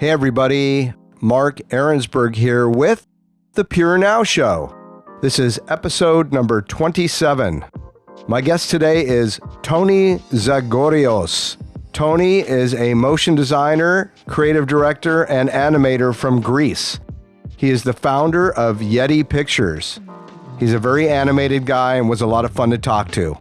Hey everybody, Mark Arinsberg here with the Purenow Show. This is episode number 27. My guest today is Tony Zagoraios. Tony is a motion designer, creative director, and animator from Greece. He is the founder of Yeti Pictures. He's a very animated guy and was a lot of fun to talk to.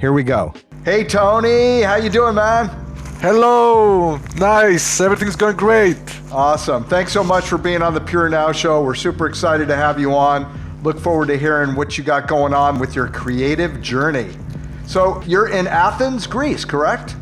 Here we go. Hey Tony, how you doing, man? Hello, nice, everything's going great. Awesome. Thanks so much for being on the Purenow Show. We're super excited to have you on. Look forward to hearing what you got going on with your creative journey. So you're in Athens, Greece, correct?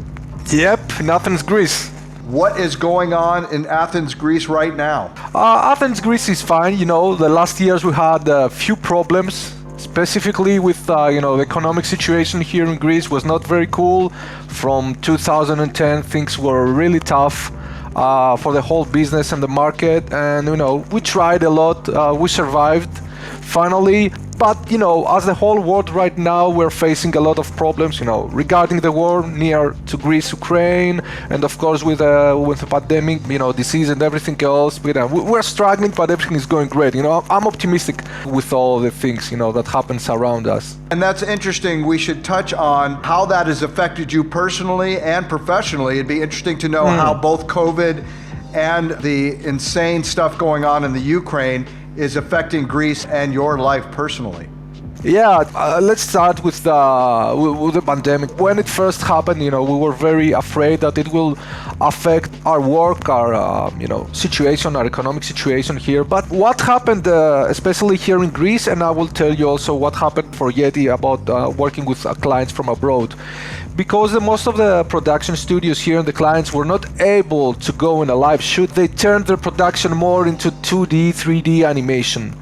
Yep, in Athens, Greece. What is going on in Athens, Greece right now? Athens, Greece is fine. You know, the last years we had a few problems, specifically with, the economic situation here in Greece was not very cool. From 2010, things were really tough for the whole business and the market. And, we tried a lot. We survived finally. But, as the whole world right now, we're facing a lot of problems, regarding the war near to Greece, Ukraine, and of course with the pandemic, disease and everything else. We're struggling, but everything is going great. I'm optimistic with all the things, that happens around us. And that's interesting. We should touch on how that has affected you personally and professionally. It'd be interesting to know how both COVID and the insane stuff going on in the Ukraine is affecting Greece and your life personally. Yeah, let's start with the pandemic. When it first happened, we were very afraid that it will affect our work, our situation, our economic situation here. But what happened, especially here in Greece, and I will tell you also what happened for Yeti about working with clients from abroad. Because most of the production studios here and the clients were not able to go in a live shoot, they turned their production more into 2D, 3D animation,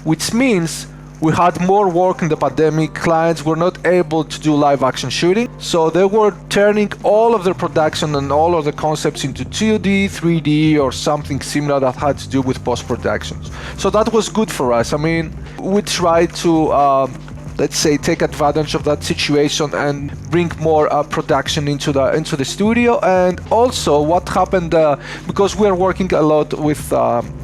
which means we had more work in the pandemic. Clients were not able to do live action shooting, so they were turning all of their production and all of the concepts into 2D, 3D, or something similar that had to do with post-productions. So that was good for us. We tried to let's say take advantage of that situation and bring more production into the studio. And also what happened, because we are working a lot with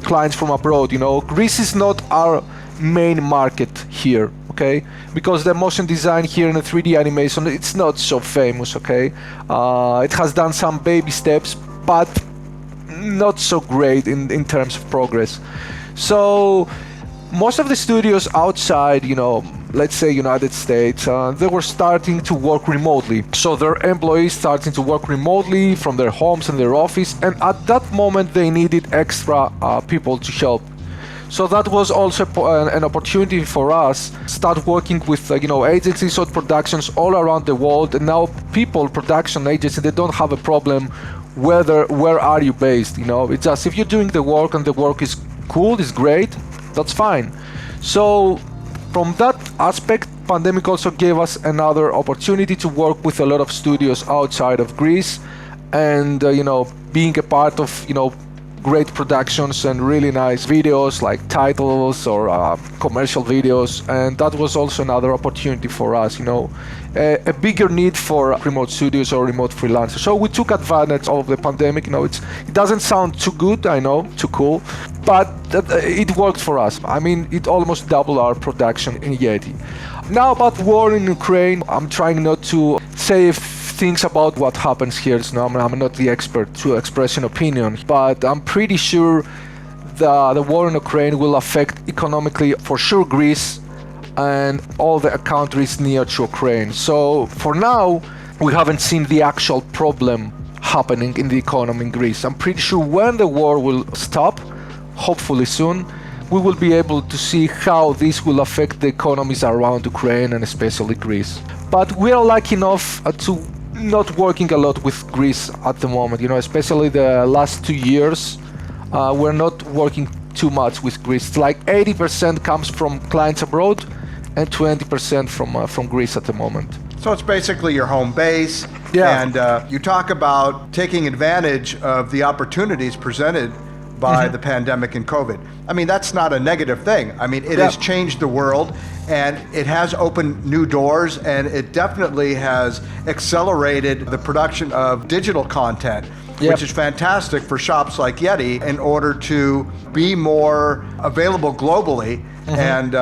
clients from abroad, Greece is not our main market here, okay? Because the motion design here in the 3D animation, it's not so famous, okay? It has done some baby steps, but not so great in terms of progress. So most of the studios outside, let's say United States, they were starting to work remotely. So their employees starting to work remotely from their homes and their office. And at that moment, they needed extra people to help. So that was also an opportunity for us start working with agencies or productions all around the world. And now production agencies, they don't have a problem where are you based. It's just if you're doing the work and the work is cool, is great, that's fine. So from that aspect, pandemic also gave us another opportunity to work with a lot of studios outside of Greece, and being a part of great productions and really nice videos like titles or commercial videos. And that was also another opportunity for us, a bigger need for remote studios or remote freelancers. So we took advantage of the pandemic. It doesn't sound too good, I know, too cool, but it worked for us. It almost doubled our production in Yeti. Now about war in Ukraine, I'm trying not to say things about what happens here. I'm not the expert to express an opinion, but I'm pretty sure the war in Ukraine will affect economically for sure Greece and all the countries near to Ukraine. So for now, we haven't seen the actual problem happening in the economy in Greece. I'm pretty sure when the war will stop, hopefully soon, we will be able to see how this will affect the economies around Ukraine and especially Greece. But we are lucky enough to not working a lot with Greece at the moment, especially the last 2 years. We're not working too much with Greece. It's like 80% comes from clients abroad and 20% from Greece at the moment. So it's basically your home base. Yeah. And you talk about taking advantage of the opportunities presented by the pandemic and COVID. I mean, that's not a negative thing. I mean, it has changed the world, and it has opened new doors, and it definitely has accelerated the production of digital content, which is fantastic for shops like Yeti in order to be more available globally. And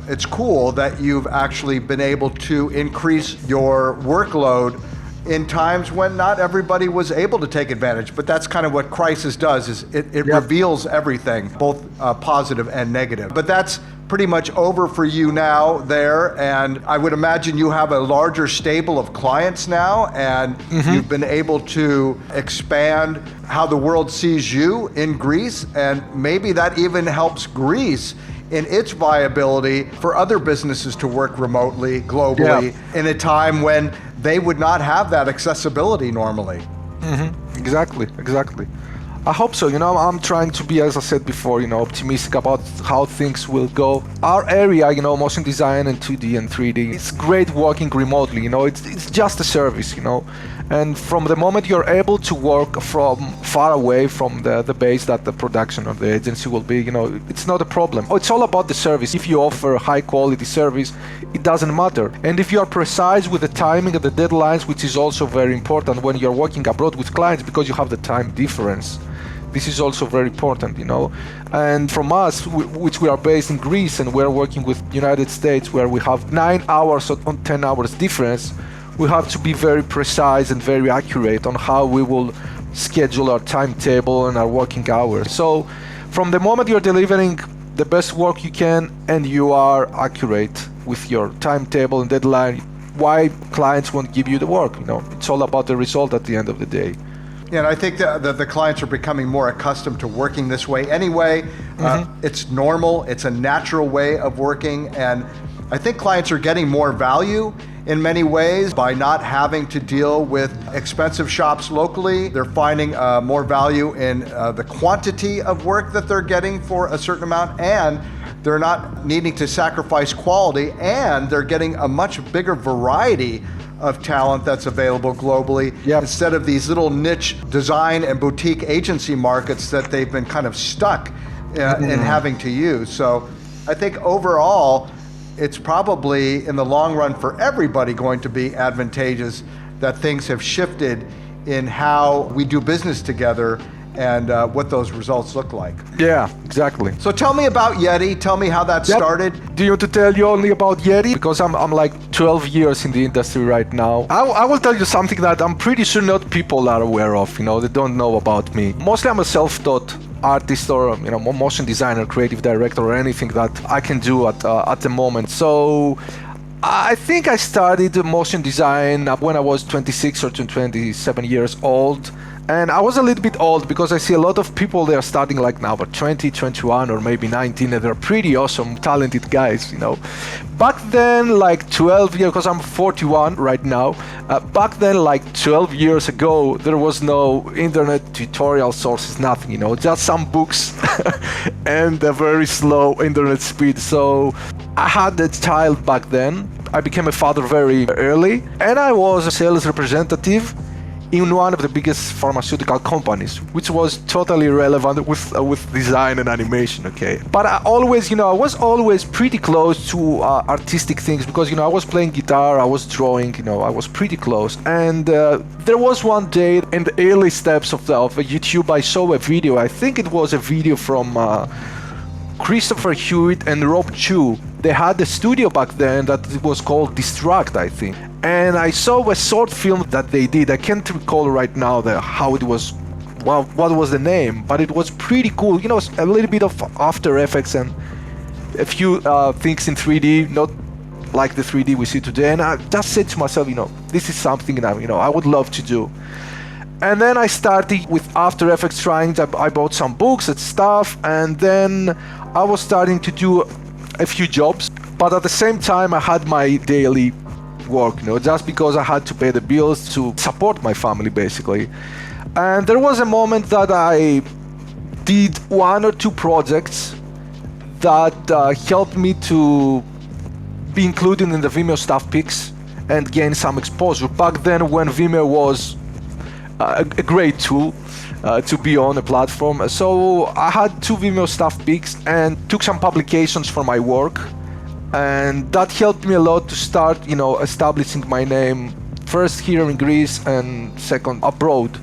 it's cool that you've actually been able to increase your workload in times when not everybody was able to take advantage. But that's kind of what crisis does, is it reveals everything, both positive and negative. But that's pretty much over for you now there, and I would imagine you have a larger stable of clients now, and you've been able to expand how the world sees you in Greece, and maybe that even helps Greece in its viability for other businesses to work remotely, globally, in a time when they would not have that accessibility normally. Exactly. I hope so. I'm trying to be, as I said before, optimistic about how things will go. Our area, motion design and 2D and 3D, it's great working remotely. It's just a service, And from the moment you're able to work from far away from the base that the production of the agency will be, it's not a problem. It's all about the service. If you offer a high quality service, it doesn't matter. And if you are precise with the timing and the deadlines, which is also very important when you're working abroad with clients, because you have the time difference. This is also very important, And from us, which we are based in Greece, and we're working with United States, where we have 9 hours on 10 hours difference, we have to be very precise and very accurate on how we will schedule our timetable and our working hours. So from the moment you're delivering the best work you can and you are accurate with your timetable and deadline, why clients won't give you the work? It's all about the result at the end of the day. Yeah, and I think that the clients are becoming more accustomed to working this way anyway. It's normal, it's a natural way of working, and I think clients are getting more value in many ways by not having to deal with expensive shops locally. They're finding more value in the quantity of work that they're getting for a certain amount, and they're not needing to sacrifice quality, and they're getting a much bigger variety of talent that's available globally, instead of these little niche design and boutique agency markets that they've been kind of stuck in having to use. So I think overall, it's probably in the long run for everybody going to be advantageous that things have shifted in how we do business together and what those results look like. Yeah, exactly. So tell me about Yeti. Tell me how that started. Do you want to tell you only about Yeti? Because I'm like 12 years in the industry right now. I will tell you something that I'm pretty sure not people are aware of. They don't know about me. Mostly I'm a self-taught artist or motion designer, creative director, or anything that I can do at the moment. So I think I started motion design when I was 26 or 27 years old. And I was a little bit old because I see a lot of people, they are starting like now, but 20, 21, or maybe 19, and they're pretty awesome, talented guys, Back then, like 12 years, because I'm 41 right now, back then, like 12 years ago, there was no internet tutorial sources, nothing, just some books and a very slow internet speed. So I had a child back then. I became a father very early, and I was a sales representative in one of the biggest pharmaceutical companies, which was totally relevant with design and animation, okay? But I always, I was always pretty close to artistic things because, I was playing guitar, I was drawing, I was pretty close. And there was one day in the early steps of YouTube, I saw a video. I think it was a video from Christopher Hewitt and Rob Chu. They had a studio back then that it was called Distract, I think. And I saw a short film that they did. I can't recall right now how it was, what was the name, but it was pretty cool. A little bit of After Effects and a few things in 3D, not like the 3D we see today. And I just said to myself, this is something that, I would love to do. And then I started with After Effects I bought some books and stuff, and then I was starting to do a few jobs, but at the same time I had my daily work, just because I had to pay the bills to support my family, basically. And there was a moment that I did 1 or 2 projects that helped me to be included in the Vimeo staff picks and gain some exposure. Back then, when Vimeo was a great tool, to be on a platform. So I had 2 Vimeo staff pics and took some publications for my work, and that helped me a lot to start, establishing my name first here in Greece and second abroad.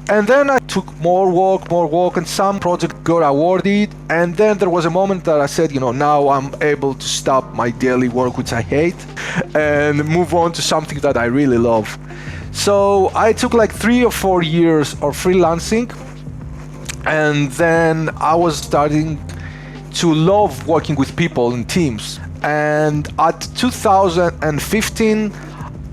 And then I took more work, and some projects got awarded. And then there was a moment that I said, now I'm able to stop my daily work, which I hate, and move on to something that I really love. So I took like 3 or 4 years of freelancing, and then I was starting to love working with people in teams. And at 2015,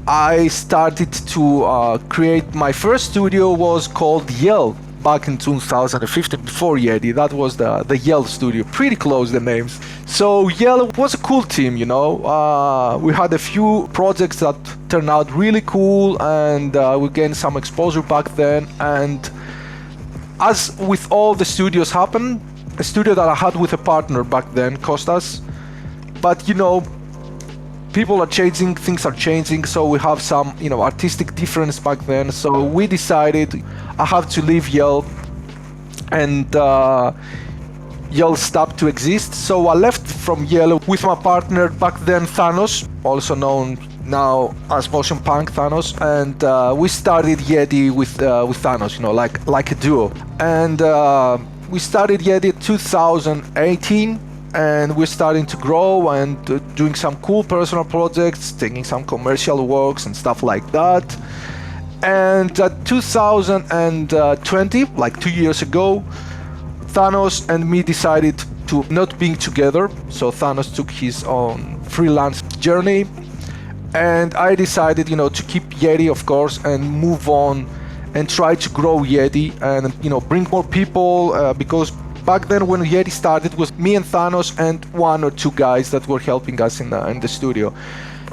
I started to create my first studio. Was called Yell back in 2015, before Yeti. That was the Yell studio, pretty close the names. So Yell was a cool team, we had a few projects that turned out really cool, and we gained some exposure back then. And as with all the studios happened, a studio that I had with a partner back then cost us, but people are changing, things are changing, so we have some, artistic difference back then. So we decided I have to leave Yell, and Yell stopped to exist. So I left from Yell with my partner back then, Thanos, also known now as Motion Punk Thanos, and we started Yeti with Thanos, like a duo. And we started Yeti 2018. And we're starting to grow and doing some cool personal projects, taking some commercial works and stuff like that. And 2020, like 2 years ago, Thanos and me decided to not being together. So Thanos took his own freelance journey, and I decided, to keep Yeti, of course, and move on and try to grow Yeti and, bring more people, because back then when Yeti started, it was me and Thanos and 1 or 2 guys that were helping us in the studio.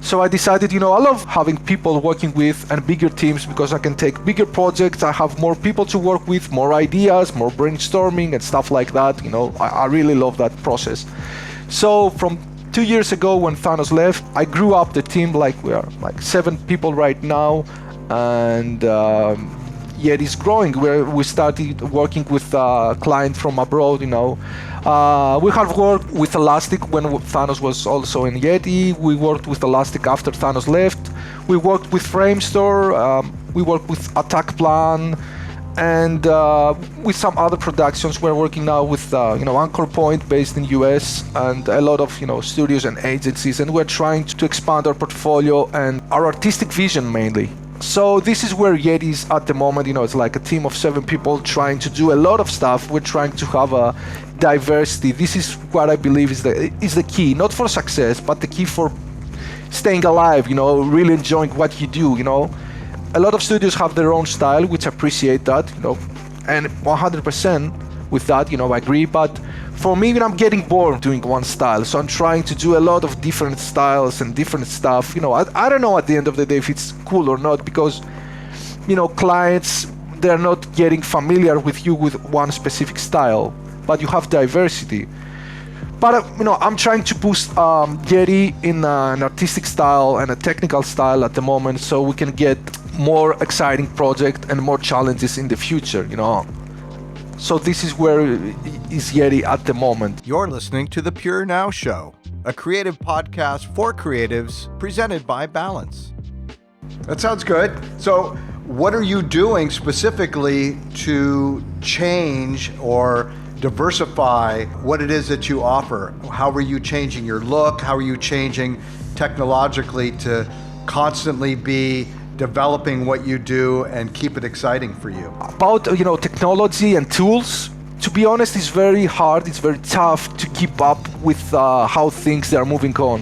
So I decided, I love having people working with and bigger teams, because I can take bigger projects, I have more people to work with, more ideas, more brainstorming and stuff like that. I really love that process. So from 2 years ago when Thanos left, I grew up the team, like we are like 7 people right now, and Yeti's growing. We started working with clients from abroad. We have worked with Elastic when Thanos was also in Yeti. We worked with Elastic after Thanos left. We worked with Framestore. We worked with Attack Plan, and with some other productions. We're working now with Anchor Point, based in US, and a lot of studios and agencies. And we're trying to expand our portfolio and our artistic vision mainly. So this is where Yeti is at the moment. It's like a team of 7 people trying to do a lot of stuff. We're trying to have a diversity. This is what I believe is the key, not for success, but the key for staying alive, really enjoying what you do. A lot of studios have their own style, which I appreciate that, and 100% with that, I agree. But for me, I'm getting bored doing one style, so I'm trying to do a lot of different styles and different stuff. I don't know at the end of the day if it's cool or not, because clients, they're not getting familiar with you with one specific style, but you have diversity. But I'm trying to boost Yeti in an artistic style and a technical style at the moment, so we can get more exciting project and more challenges in the future. So this is where is Yeti at the moment. You're listening to The Purenow Show, a creative podcast for creatives presented by Balance. That sounds good. So what are you doing specifically to change or diversify what it is that you offer? How are you changing your look? How are you changing technologically to constantly be developing what you do and keep it exciting for you? About technology and tools, to be honest, it's very hard, it's very tough to keep up with how things are moving on,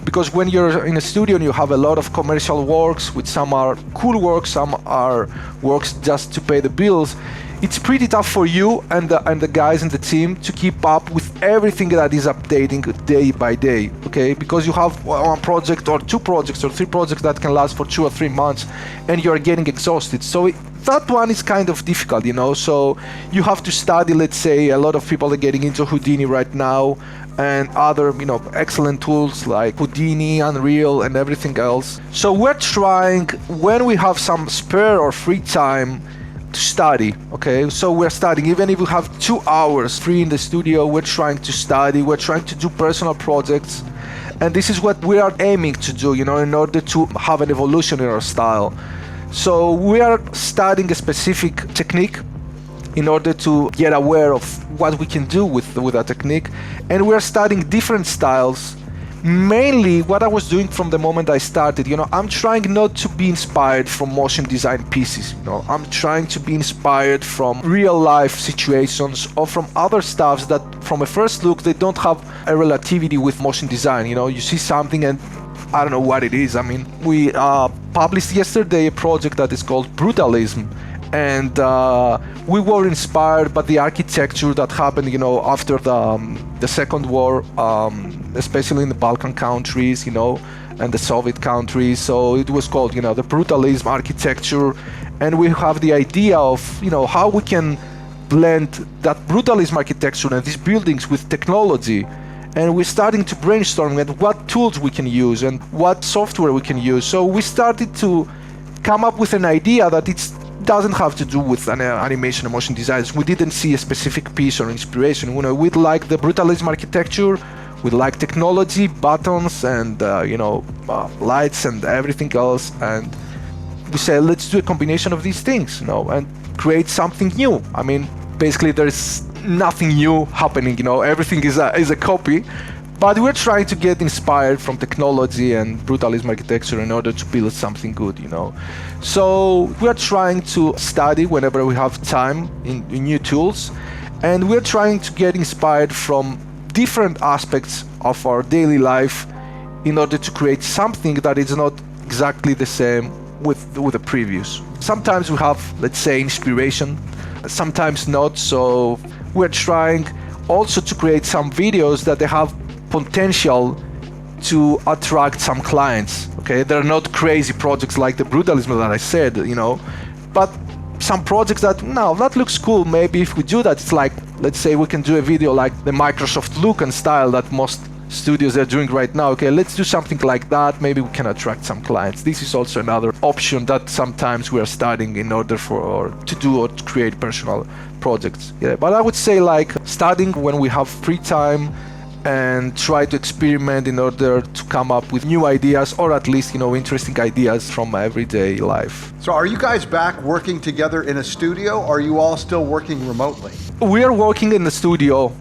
because when you're in a studio and you have a lot of commercial works, which some are cool works, some are works just to pay the bills, it's pretty tough for you and the guys in the team to keep up with everything that is updating day by day, okay? Because you have 1 project or 2 projects or 3 projects that can last for 2 or 3 months, and you're getting exhausted. So that one is kind of difficult, So you have to study, let's say, a lot of people are getting into Houdini right now, and other, excellent tools like Houdini, Unreal, and everything else. So we're trying, when we have some spare or free time, to study, okay? So we're studying, even if we have 2 hours free in the studio, we're trying to study, we're trying to do personal projects. And this is what we are aiming to do, in order to have an evolution in our style. So we are studying a specific technique in order to get aware of what we can do with that technique. And we're studying different styles. Mainly what I was doing from the moment I started, I'm trying not to be inspired from motion design pieces, I'm trying to be inspired from real life situations or from other stuffs that from a first look, they don't have a relativity with motion design. You see something and I don't know what it is. I mean, we published yesterday a project that is called Brutalism. And we were inspired by the architecture that happened, after the Second War, especially in the Balkan countries, and the Soviet countries. So it was called, the Brutalism architecture. And we have the idea of, how we can blend that Brutalism architecture and these buildings with technology. And we're starting to brainstorm at what tools we can use and what software we can use. So we started to come up with an idea that doesn't have to do with animation and motion design. We didn't see a specific piece or inspiration. We'd like the Brutalism architecture, we'd like technology, buttons, and lights and everything else. And we say, let's do a combination of these things, and create something new. I mean, basically, there's nothing new happening. Everything is a copy. But we're trying to get inspired from technology and Brutalism architecture in order to build something good, So we're trying to study whenever we have time in new tools, and we're trying to get inspired from different aspects of our daily life in order to create something that is not exactly the same with the previous. Sometimes we have, let's say, inspiration, sometimes not. So we're trying also to create some videos that they have potential to attract some clients. Okay, they're not crazy projects like the Brutalism that I said, but some projects that looks cool. Maybe if we do that, it's like, let's say we can do a video like the Microsoft look and style that most studios are doing right now. Okay, let's do something like that. Maybe we can attract some clients. This is also another option that sometimes we are studying in order to do or to create personal projects. Yeah, but I would say like studying when we have free time and try to experiment in order to come up with new ideas, or at least, interesting ideas from everyday life. So are you guys back working together in a studio, or are you all still working remotely? We are working in the studio.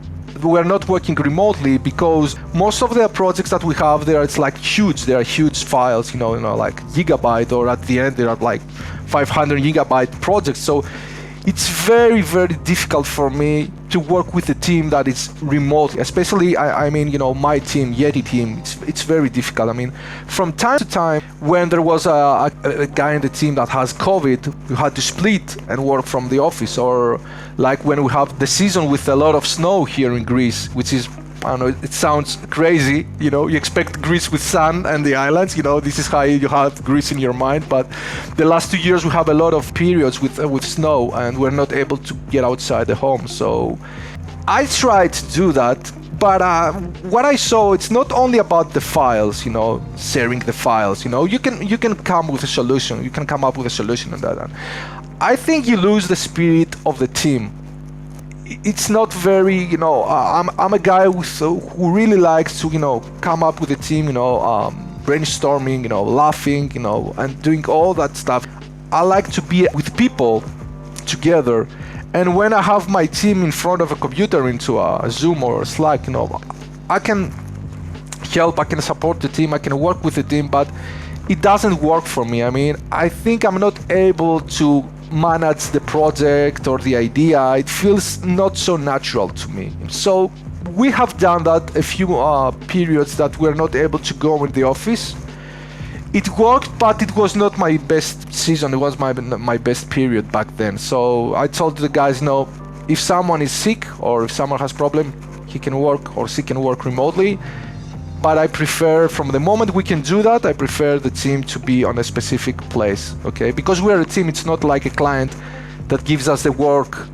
We're not working remotely because most of the projects that we have there, it's like huge. They are huge files, like gigabyte, or at the end they are like 500 gigabyte projects. So it's very, very difficult for me to work with a team that is remote, especially, my team, Yeti team, it's very difficult. I mean, from time to time, when there was a guy in the team that has COVID, we had to split and work from the office, or like when we have the season with a lot of snow here in Greece, which is, I don't know, it sounds crazy, you expect Greece with sun and the islands, this is how you have Greece in your mind, but the last 2 years we have a lot of periods with snow and we're not able to get outside the home. So I tried to do that, but what I saw, it's not only about the files, sharing the files, you can come with a solution, you can come up with a solution on that. I think you lose the spirit of the team. It's not very, I'm a guy who really likes to, come up with a team, brainstorming, laughing, and doing all that stuff. I like to be with people together. And when I have my team in front of a computer into a Zoom or Slack, I can help, I can support the team, I can work with the team, but it doesn't work for me. I mean, I think I'm not able to manage the project or the idea. It feels not so natural to me. So we have done that a few periods that we're not able to go in the office. It worked, but it was not my best season. It was my best period back then. So I told the guys, if someone is sick or if someone has problem, he can work or she can work remotely. But I prefer, from the moment we can do that, I prefer the team to be on a specific place, okay? Because we're a team, it's not like a client that gives us the work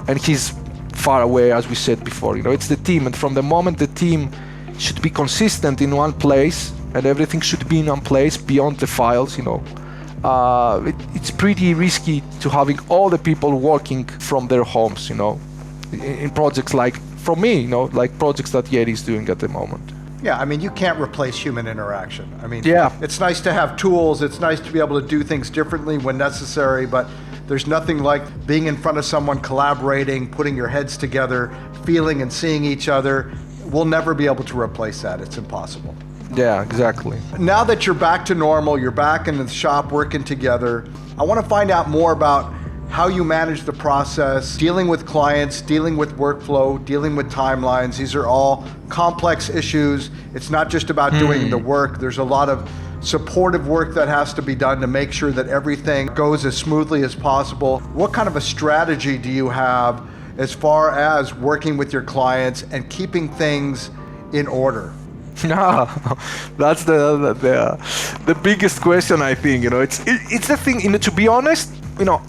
and he's far away, as we said before, it's the team. And from the moment the team should be consistent in one place and everything should be in one place beyond the files, it's pretty risky to having all the people working from their homes, in projects like, for me, like projects that Yeti is doing at the moment. Yeah, I mean, you can't replace human interaction. I mean, yeah. It's nice to have tools. It's nice to be able to do things differently when necessary, but there's nothing like being in front of someone, collaborating, putting your heads together, feeling and seeing each other. We'll never be able to replace that. It's impossible. Yeah, exactly. Now that you're back to normal, you're back in the shop working together, I want to find out more about how you manage the process, dealing with clients, dealing with workflow, dealing with timelines. These are all complex issues. It's not just about doing the work. There's a lot of supportive work that has to be done to make sure that everything goes as smoothly as possible. What kind of a strategy do you have as far as working with your clients and keeping things in order? That's the biggest question, I think. It's the thing. To be honest,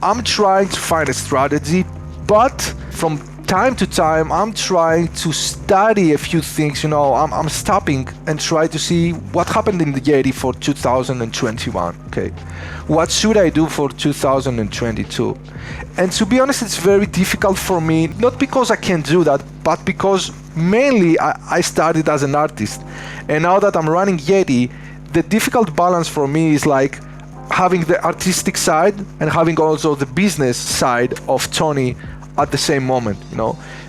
I'm trying to find a strategy, but from time to time, I'm trying to study a few things. I'm stopping and try to see what happened in the Yeti for 2021. Okay, what should I do for 2022? And to be honest, it's very difficult for me, not because I can't do that, but because mainly I started as an artist, and now that I'm running Yeti, the difficult balance for me is like having the artistic side and having also the business side of Tony at the same moment,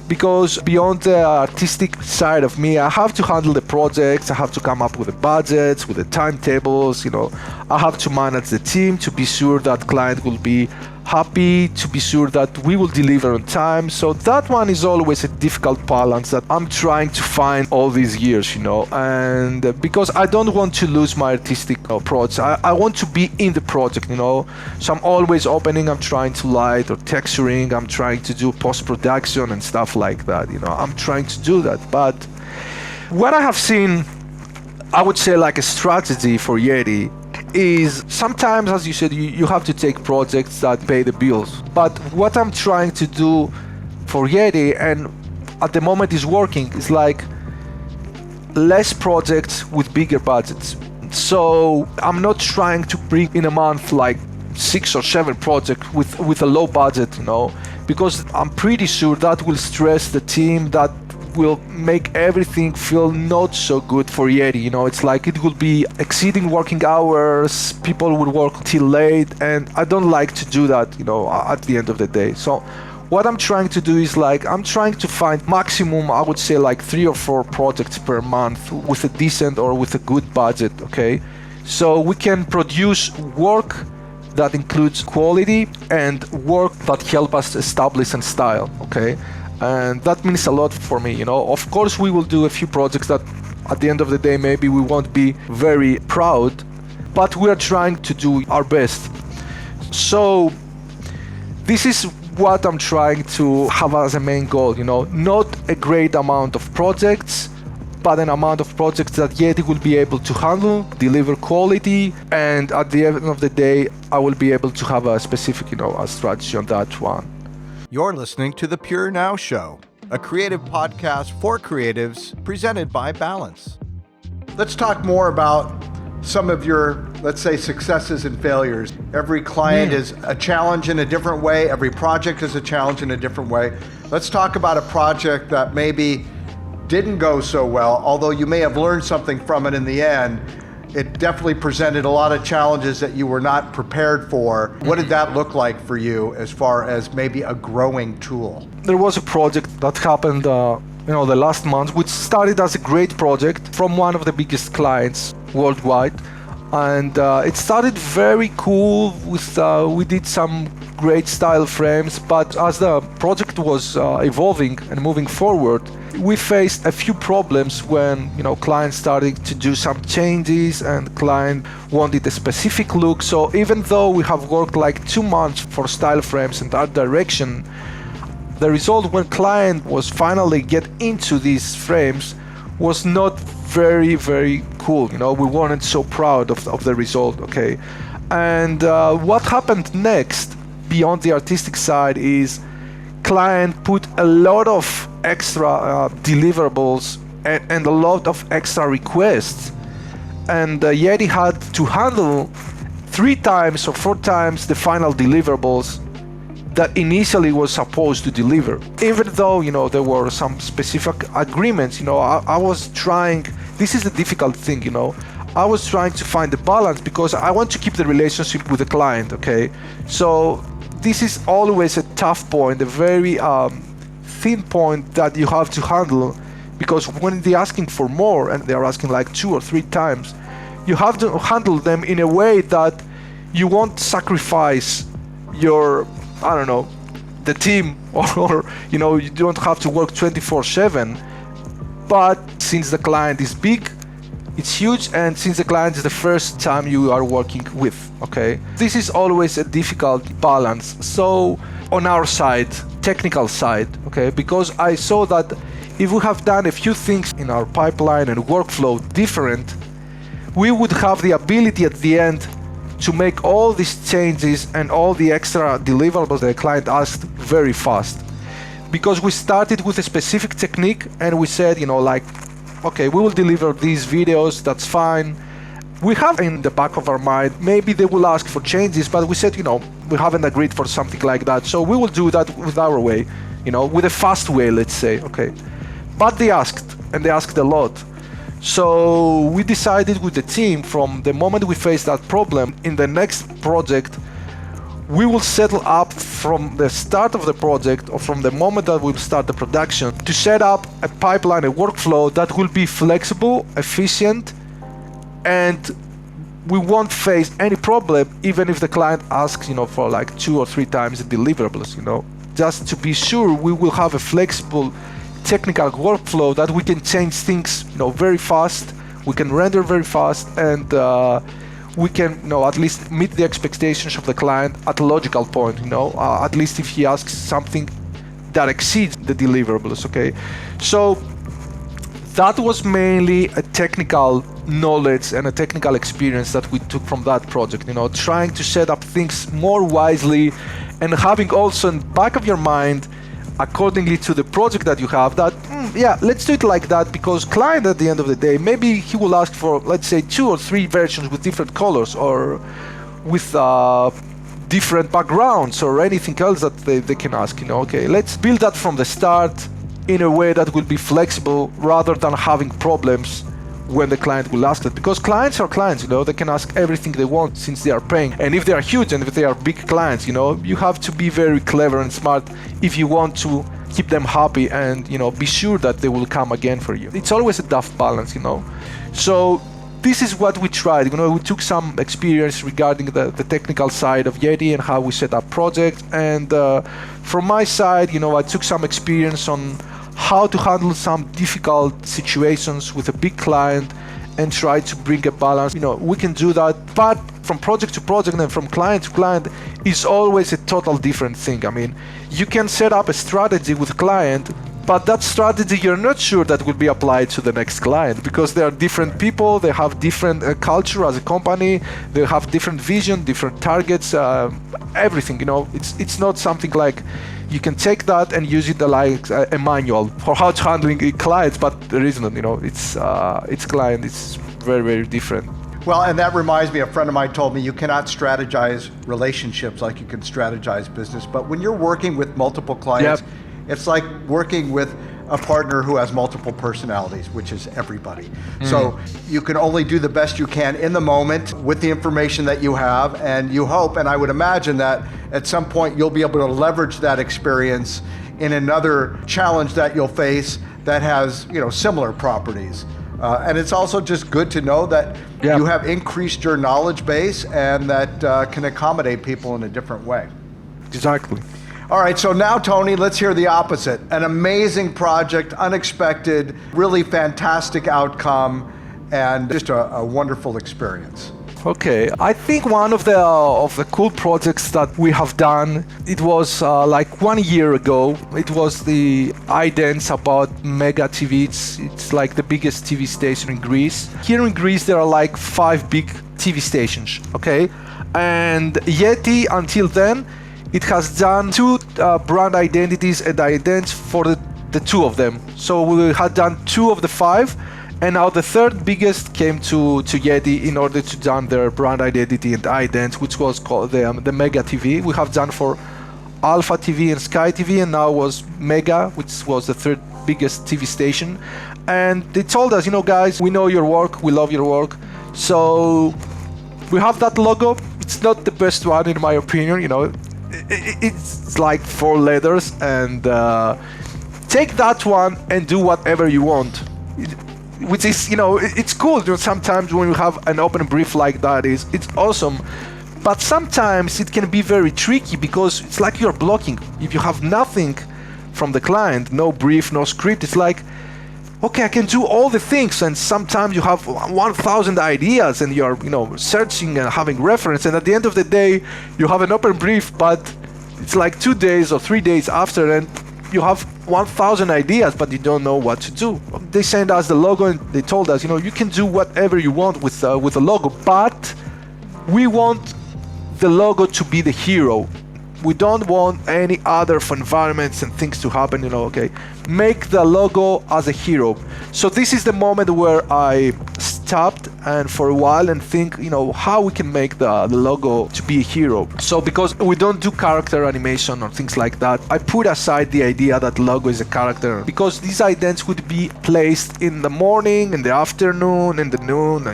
because beyond the artistic side of me, I have to handle the projects, I have to come up with the budgets, with the timetables, I have to manage the team to be sure that client will be happy, to be sure that we will deliver on time. So that one is always a difficult balance that I'm trying to find all these years, and because I don't want to lose my artistic approach. I want to be in the project, so I'm always opening, I'm trying to light or texturing, I'm trying to do post-production and stuff like that, I'm trying to do that. But what I have seen, I would say like a strategy for Yeti is sometimes, as you said, you have to take projects that pay the bills. But what I'm trying to do for Yeti, and at the moment is working, is like less projects with bigger budgets. So I'm not trying to bring in a month like 6 or 7 projects with a low budget, because I'm pretty sure that will stress the team, that will make everything feel not so good for Yeti. It's like it will be exceeding working hours, people will work till late, and I don't like to do that, at the end of the day. So what I'm trying to do is like, I'm trying to find maximum, I would say like 3 or 4 projects per month with a decent or with a good budget, okay? So we can produce work that includes quality and work that help us establish and style, okay? And that means a lot for me, Of course, we will do a few projects that at the end of the day, maybe we won't be very proud, but we are trying to do our best. So this is what I'm trying to have as a main goal, not a great amount of projects, but an amount of projects that Yeti will be able to handle, deliver quality, and at the end of the day, I will be able to have a specific, a strategy on that one. You're listening to The Purenow Show, a creative podcast for creatives presented by Balance. Let's talk more about some of your, let's say, successes and failures. Every client is a challenge in a different way. Every project is a challenge in a different way. Let's talk about a project that maybe didn't go so well, although you may have learned something from it in the end. It definitely presented a lot of challenges that you were not prepared for. What did that look like for you as far as maybe a growing tool? There was a project that happened, the last month, which started as a great project from one of the biggest clients worldwide. And it started very cool we did some great style frames, but as the project was evolving and moving forward, we faced a few problems when clients started to do some changes and client wanted a specific look. So even though we have worked like 2 months for style frames and art direction, the result when client was finally get into these frames was not very, very cool. We weren't so proud of the result, okay? And what happened next beyond the artistic side is client put a lot of extra deliverables and a lot of extra requests, and Yeti had to handle 3 times or 4 times the final deliverables that initially was supposed to deliver. Even though, there were some specific agreements, I was trying, this is the difficult thing, I was trying to find the balance because I want to keep the relationship with the client, okay? So this is always a tough point, a very thin point that you have to handle, because when they're asking for more and they're asking like 2 or 3 times, you have to handle them in a way that you won't sacrifice your, the team, or you don't have to work 24/7. But since the client is big, it's huge, and since the client is the first time you are working with, okay? This is always a difficult balance. So on our side, technical side, okay, because I saw that if we have done a few things in our pipeline and workflow different, we would have the ability at the end to make all these changes and all the extra deliverables the client asked very fast. Because we started with a specific technique and we said, okay, we will deliver these videos, that's fine. We have in the back of our mind, maybe they will ask for changes, but we said, we haven't agreed for something like that. So we will do that with our way, with a fast way, let's say, okay. But they asked, and they asked a lot. So we decided with the team, from the moment we faced that problem, in the next project, we will settle up from the start of the project, or from the moment that we'll start the production, to set up a pipeline, a workflow that will be flexible, efficient, and we won't face any problem even if the client asks, for like 2 or 3 times the deliverables, Just to be sure, we will have a flexible technical workflow that we can change things, very fast, we can render very fast, and we can, at least meet the expectations of the client at a logical point, at least if he asks something that exceeds the deliverables, okay? So that was mainly a technical knowledge and a technical experience that we took from that project, trying to set up things more wisely, and having also in the back of your mind, accordingly to the project that you have, that let's do it like that, because client at the end of the day, maybe he will ask for, let's say, 2 or 3 versions with different colors, or with different backgrounds, or anything else that they can ask, okay, let's build that from the start in a way that will be flexible, rather than having problems when the client will ask it, because clients are clients, they can ask everything they want since they are paying. And if they are huge and if they are big clients, you have to be very clever and smart if you want to keep them happy and, be sure that they will come again for you. It's always a tough balance, So this is what we tried. We took some experience regarding the technical side of Yeti and how we set up projects. And from my side, I took some experience on how to handle some difficult situations with a big client and try to bring a balance. We can do that, but from project to project and from client to client is always a total different thing. You can set up a strategy with a client, but that strategy you're not sure that will be applied to the next client, because they are different people, they have different culture as a company, they have different vision, different targets, everything. It's not something like you can take that and use it like a manual for how to handling clients, but there isn't. It's client. It's very, very different. Well, and that reminds me, a friend of mine told me you cannot strategize relationships like you can strategize business. But when you're working with multiple clients, it's like working with a partner who has multiple personalities, which is everybody. So you can only do the best you can in the moment with the information that you have, and you hope, and I would imagine that at some point you'll be able to leverage that experience in another challenge that you'll face that has, similar properties. And it's also just good to know that you have increased your knowledge base and that can accommodate people in a different way. Exactly. All right, so now, Tony, let's hear the opposite. An amazing project, unexpected, really fantastic outcome, and just a wonderful experience. Okay, I think one of the cool projects that we have done, it was like 1 year ago. It was the iDance about Mega TV. It's like the biggest TV station in Greece. Here in Greece, there are like 5 big TV stations, okay? And Yeti, until then, it has done 2 brand identities and idents for the 2 of them. So we had done 2 of the 5, And now the third biggest came to Yeti in order to done their brand identity and ident, which was called the Mega TV. We have done for Alpha TV and Sky TV, and now was Mega, which was the third biggest TV station. And they told us, guys, we know your work, we love your work. So we have that logo. It's not the best one in my opinion, it's like 4 letters, and take that one and do whatever you want. Which is, it's cool. Sometimes when you have an open brief like that, it's awesome. But sometimes it can be very tricky because it's like you're blocking. If you have nothing from the client, no brief, no script, it's like, okay, I can do all the things. And sometimes you have 1,000 ideas and you're, searching and having reference. And at the end of the day, you have an open brief, but it's like 2 days or 3 days after, and you have 1,000 ideas, but you don't know what to do. They sent us the logo and they told us, you can do whatever you want with the logo, but we want the logo to be the hero. We don't want any other environments and things to happen, okay. Make the logo as a hero. So this is the moment where I stopped and for a while and think, how we can make the logo to be a hero. So because we don't do character animation or things like that, I put aside the idea that logo is a character, because these idents would be placed in the morning, in the afternoon, in the noon,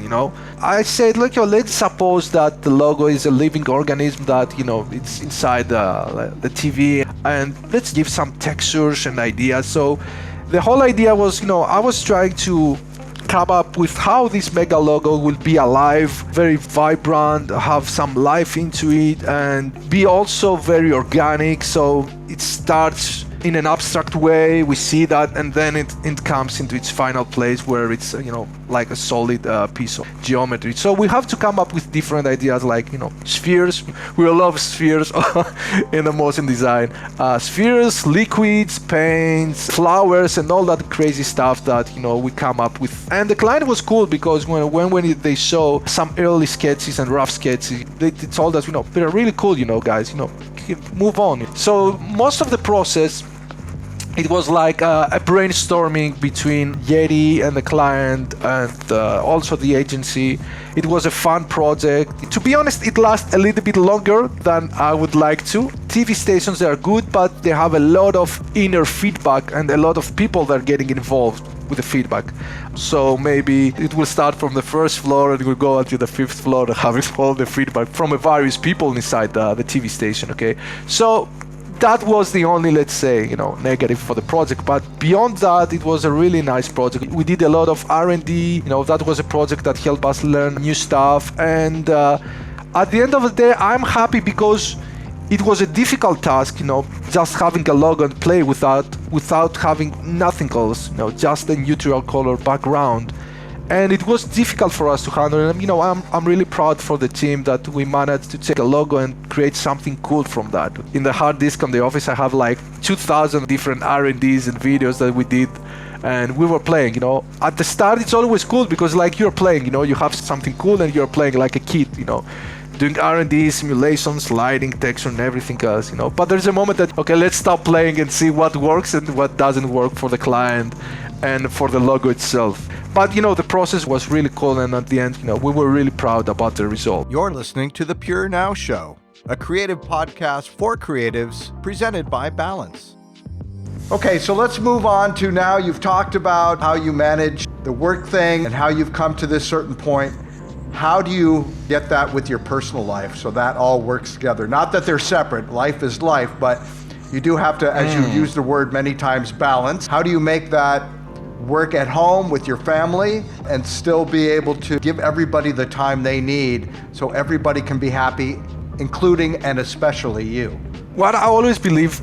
I said, look, let's suppose that the logo is a living organism that, it's inside the TV, and let's give some textures and ideas. So the whole idea was, I was trying to come up with how this Mega logo will be alive, very vibrant, have some life into it, and be also very organic. So it starts in an abstract way, we see that, and then it comes into its final place where it's, like a solid piece of geometry. So we have to come up with different ideas, like, spheres. We love spheres in the motion design. Spheres, liquids, paints, flowers, and all that crazy stuff that, we come up with. And the client was cool because when they show some early sketches and rough sketches, they told us, they're really cool, guys, move on. So most of the process, it was like a brainstorming between Yeti and the client and also the agency. It was a fun project. To be honest, it lasted a little bit longer than I would like to. TV stations, they are good, but they have a lot of inner feedback and a lot of people that are getting involved with the feedback. So maybe it will start from the first floor and it will go until the 5th floor, having all the feedback from various people inside the TV station, okay? So that was the only, let's say, negative for the project. But beyond that, it was a really nice project. We did a lot of R&D. That was a project that helped us learn new stuff. And at the end of the day, I'm happy because it was a difficult task, just having a logo and play without having nothing else, just a neutral color background. And it was difficult for us to handle. And I'm really proud for the team that we managed to take a logo and create something cool from that. In the hard disk on the office, I have like 2,000 different R&Ds and videos that we did, and we were playing. At the start, it's always cool because like you're playing, you have something cool and you're playing like a kid, doing R&D, simulations, lighting, texture, and everything else, But there's a moment that, okay, let's stop playing and see what works and what doesn't work for the client and for the logo itself. But, the process was really cool, and at the end, we were really proud about the result. You're listening to the Purenow Show, a creative podcast for creatives presented by Balance. Okay, so let's move on to now you've talked about how you manage the work thing and how you've come to this certain point. How do you get that with your personal life so that all works together? Not that they're separate, life is life, but you do have to, as you use the word many times, balance. How do you make that work at home with your family and still be able to give everybody the time they need so everybody can be happy, including and especially you? What I always believe,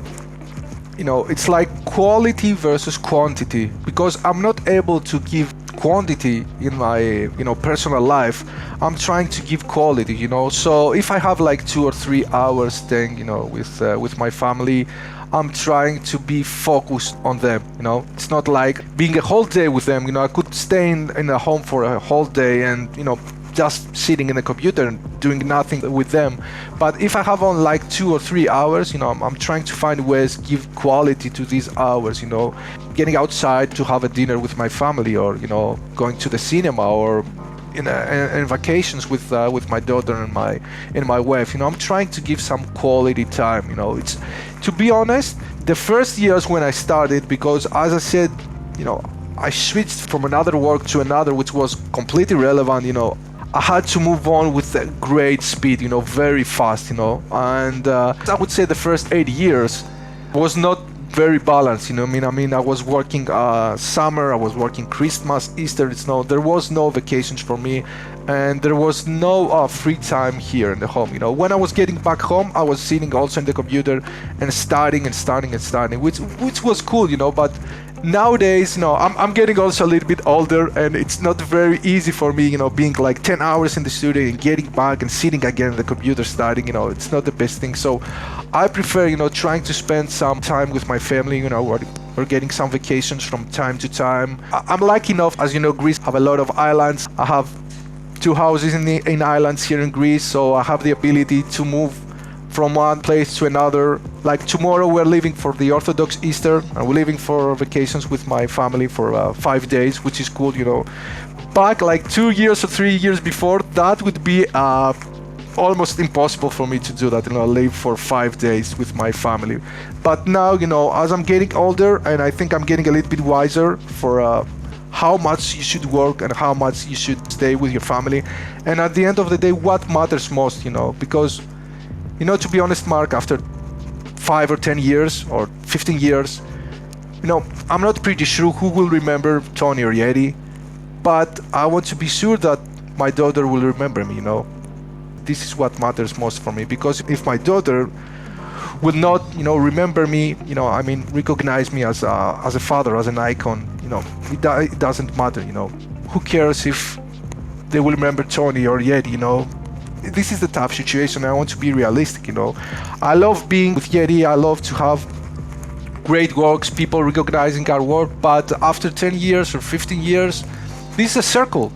it's like quality versus quantity, because I'm not able to give quantity in my personal life. I'm trying to give quality, so if I have like 2 or 3 hours staying with my family, I'm trying to be focused on them. It's not like being a whole day with them. I could stay in a home for a whole day and just sitting in the computer and doing nothing with them. But if I have on like 2 or 3 hours, I'm trying to find ways to give quality to these hours, getting outside to have a dinner with my family, or going to the cinema, or in vacations with my daughter and my wife. I'm trying to give some quality time. It's, to be honest, the first years when I started, because as I said, I switched from another work to another, which was completely relevant. I had to move on with a great speed, very fast, and I would say the first 8 years was not very balanced. I was working summer, I was working Christmas, Easter, there was no vacations for me, and there was no free time here in the home. When I was getting back home, I was sitting also in the computer and studying, which was cool, but nowadays, I'm getting also a little bit older, and it's not very easy for me, being like 10 hours in the studio and getting back and sitting again in the computer studying, it's not the best thing. So I prefer, trying to spend some time with my family, or getting some vacations from time to time. I'm lucky enough, as you know, Greece have a lot of islands. I have 2 houses in islands here in Greece, so I have the ability to move from one place to another. Like tomorrow we're leaving for the Orthodox Easter, and we're leaving for vacations with my family for 5 days, which is cool. Back like 2 years or 3 years before, that would be almost impossible for me to do that, live for 5 days with my family. But now, as I'm getting older, and I think I'm getting a little bit wiser for how much you should work and how much you should stay with your family, and at the end of the day, what matters most, because to be honest, Mark, after 5 or 10 years or 15 years, I'm not pretty sure who will remember Tony or Yeti, but I want to be sure that my daughter will remember me. This is what matters most for me, because if my daughter will not, remember me, recognize me as a father, as an icon, it doesn't matter. Who cares if they will remember Tony or Yeti? This is the tough situation. I want to be realistic. I love being with Yeti. I love to have great works, people recognizing our work. But after 10 years or 15 years, this is a circle.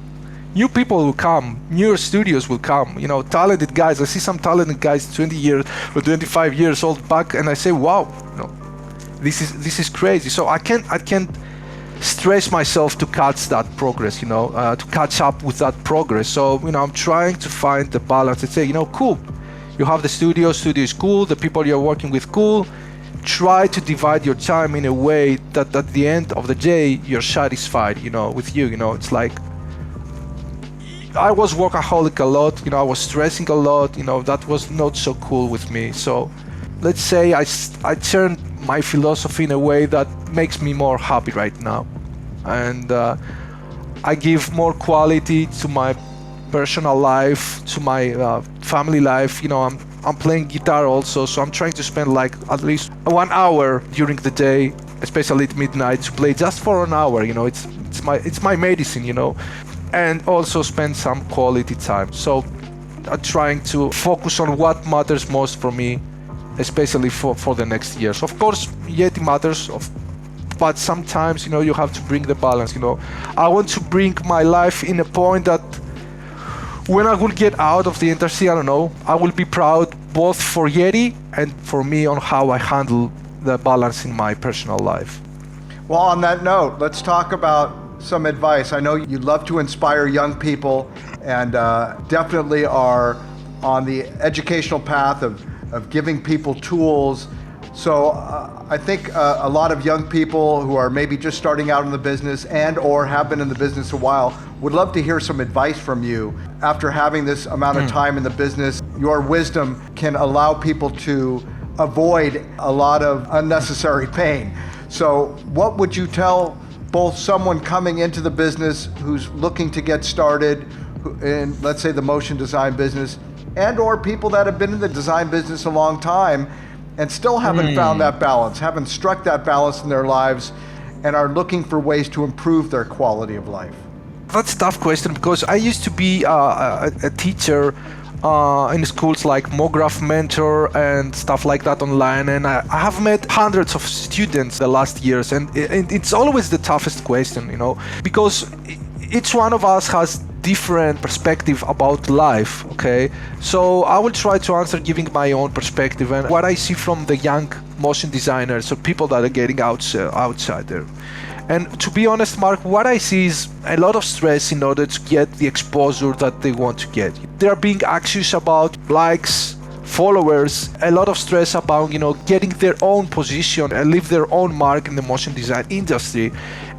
New people will come, new studios will come, talented guys. I see some talented guys 20 years or 25 years old back, and I say, wow, this is crazy. So I can't stress myself to catch that progress, to catch up with that progress. So, I'm trying to find the balance and say, cool, you have the studio is cool, the people you're working with, cool. Try to divide your time in a way that at the end of the day, you're satisfied, with you. It's like, I was workaholic a lot, I was stressing a lot, that was not so cool with me. So let's say I turned my philosophy in a way that makes me more happy right now, and I give more quality to my personal life, to my family life. I'm playing guitar also, so I'm trying to spend like at least 1 hour during the day, especially at midnight, to play just for an hour. It's my medicine, and also spend some quality time. So I'm trying to focus on what matters most for me, especially for the next years. Of course, Yeti matters, but sometimes, you have to bring the balance. I want to bring my life in a point that when I will get out of the industry, I will be proud both for Yeti and for me on how I handle the balance in my personal life. Well, on that note, let's talk about some advice. I know you love to inspire young people, and definitely are on the educational path of giving people tools. So I think a lot of young people who are maybe just starting out in the business and or have been in the business a while would love to hear some advice from you. After having this amount of time in the business, your wisdom can allow people to avoid a lot of unnecessary pain. So what would you tell both someone coming into the business who's looking to get started in, let's say, the motion design business, and or people that have been in the design business a long time and still haven't found that balance, haven't struck that balance in their lives, and are looking for ways to improve their quality of life? That's a tough question, because I used to be a teacher in schools like MoGraph Mentor and stuff like that online, and I have met hundreds of students the last years, and it's always the toughest question, because each one of us has different perspective about life, okay? So I will try to answer giving my own perspective and what I see from the young motion designers or people that are getting outside there. And to be honest, Mark, what I see is a lot of stress in order to get the exposure that they want to get. They are being anxious about likes, followers, a lot of stress about, getting their own position and leave their own mark in the motion design industry.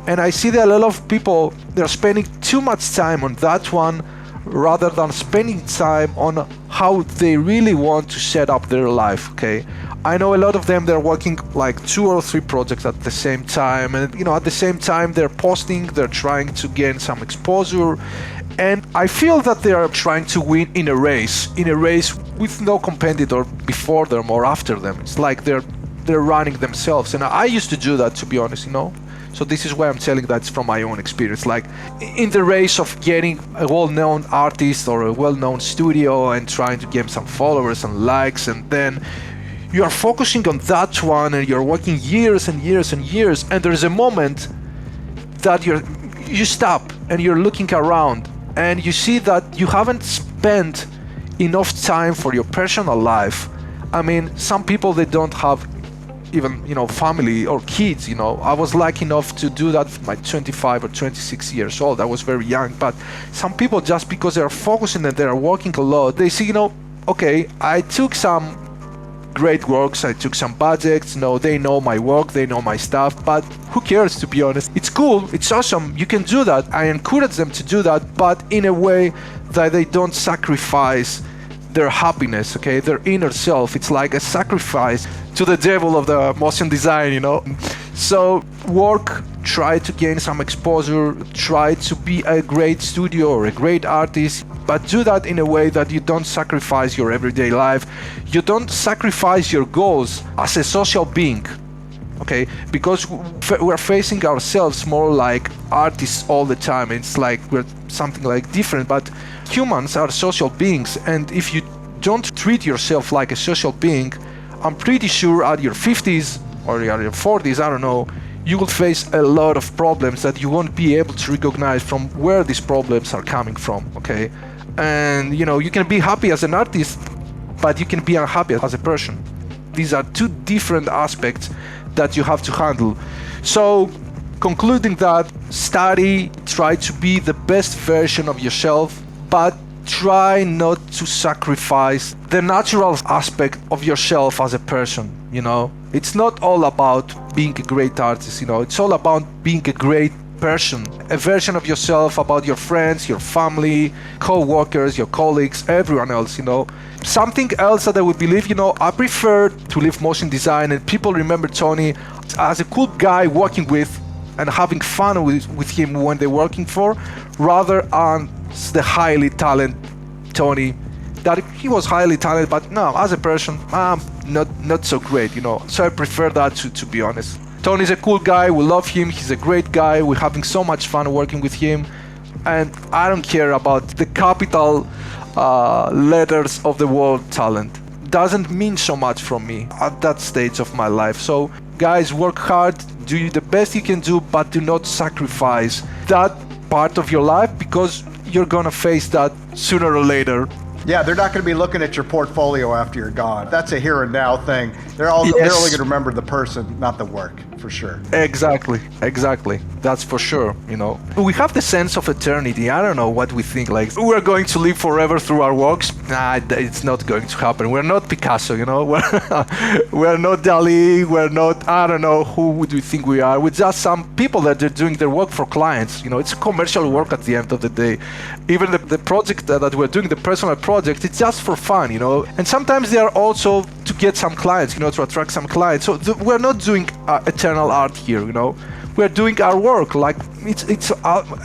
And I see that a lot of people, they're spending too much time on that one rather than spending time on how they really want to set up their life, okay? I know a lot of them, they're working like 2 or 3 projects at the same time. And, at the same time, they're posting, they're trying to gain some exposure. And I feel that they are trying to win in a race with no competitor before them or after them. It's like they're running themselves. And I used to do that, to be honest, So this is why I'm telling that it's from my own experience. Like in the race of getting a well-known artist or a well-known studio and trying to get some followers and likes, and then you are focusing on that one and you're working years and years and years, and there's a moment that you stop and you're looking around and you see that you haven't spent enough time for your personal life. I mean, some people, they don't have even, family or kids, I was lucky enough to do that at my 25 or 26 years old. I was very young, but some people, just because they're focusing and they're working a lot, they see, okay, I took some great works, I took some projects, they know my work, they know my stuff, but who cares, to be honest? It's cool, it's awesome, you can do that. I encourage them to do that, but in a way that they don't sacrifice their happiness, okay, their inner self. It's like a sacrifice to the devil of the motion design, So work, try to gain some exposure, try to be a great studio or a great artist, but do that in a way that you don't sacrifice your everyday life. You don't sacrifice your goals as a social being, okay? Because we're facing ourselves more like artists all the time. It's like we're something like different, but humans are social beings, and if you don't treat yourself like a social being, I'm pretty sure at your 50s or at your 40s, I don't know, you will face a lot of problems that you won't be able to recognize from where these problems are coming from, okay? And you can be happy as an artist, but you can be unhappy as a person. These are 2 different aspects that you have to handle. So concluding that, study, try to be the best version of yourself, but try not to sacrifice the natural aspect of yourself as a person, It's not all about being a great artist, It's all about being a great person, a version of yourself about your friends, your family, co-workers, your colleagues, everyone else, Something else that I would believe, I prefer to leave motion design and people remember Tony as a cool guy working with and having fun with him when they're working for, rather than the highly talented Tony. That he was highly talented, but no, as a person, not so great, So I prefer that, to be honest. Tony's a cool guy, we love him, he's a great guy, we're having so much fun working with him, and I don't care about the capital letters of the word talent. Doesn't mean so much from me at that stage of my life. So guys, work hard, do the best you can do, but do not sacrifice that part of your life, because you're gonna face that sooner or later. Yeah, they're not going to be looking at your portfolio after you're gone. That's a here and now thing. They're only going to remember the person, not the work, for sure. Exactly. That's for sure, We have the sense of eternity. I don't know what we think, like we're going to live forever through our works. Nah, it's not going to happen. We're not Picasso, We're not Dali, we're not, I don't know, who would we think we are? We're just some people that are doing their work for clients, It's commercial work at the end of the day. Even the project that we're doing, the personal project, it's just for fun, And sometimes they are also to get some clients, to attract some clients. So we're not doing eternal art here, We're doing our work like it's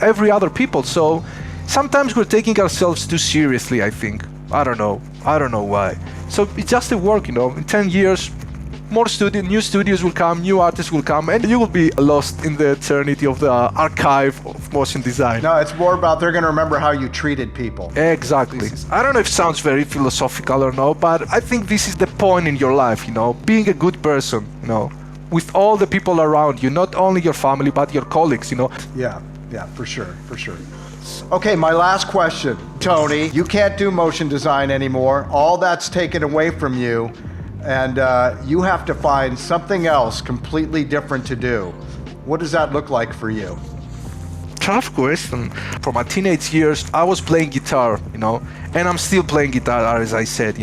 every other people. So sometimes we're taking ourselves too seriously, I think. I don't know why. So it's just a work, In 10 years, new studios will come, new artists will come, and you will be lost in the eternity of the archive of motion design. No, it's more about they're going to remember how you treated people. Exactly. I don't know if it sounds very philosophical or no, but I think this is the point in your life, being a good person, with all the people around you, not only your family, but your colleagues, Yeah, for sure. Okay, my last question. Tony, you can't do motion design anymore. All that's taken away from you, and you have to find something else completely different to do. What does that look like for you? Tough question. For my teenage years, I was playing guitar, and I'm still playing guitar, as I said,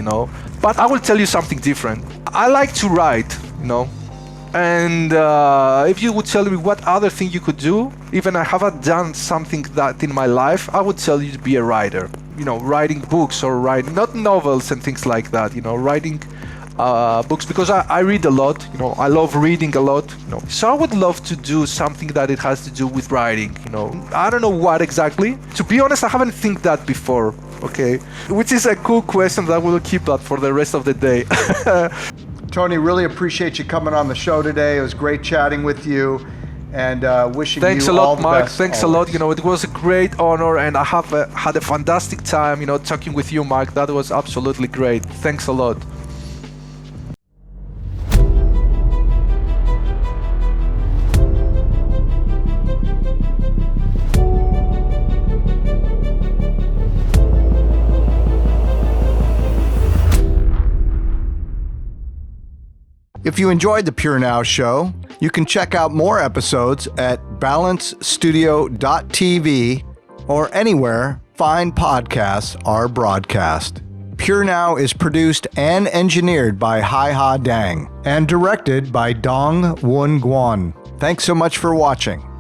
But I will tell you something different. I like to write, And if you would tell me what other thing you could do, even I haven't done something that in my life, I would tell you to be a writer. Writing books or writing, not novels and things like that, writing books, because I read a lot, I love reading a lot, So I would love to do something that it has to do with writing, I don't know what exactly. To be honest, I haven't think that before, okay? Which is a cool question that we'll keep that for the rest of the day. Tony, really appreciate you coming on the show today. It was great chatting with you, and wishing Thanks you a lot, all the Mark. best. Thanks always. a lot. It was a great honor, and I have had a fantastic time, talking with you, Mark. That was absolutely great. Thanks a lot. If you enjoyed the Purenow show, you can check out more episodes at balancestudio.tv or anywhere fine podcasts are broadcast. Purenow is produced and engineered by HaiHa Dang and directed by Dong Wun Guan. Thanks so much for watching.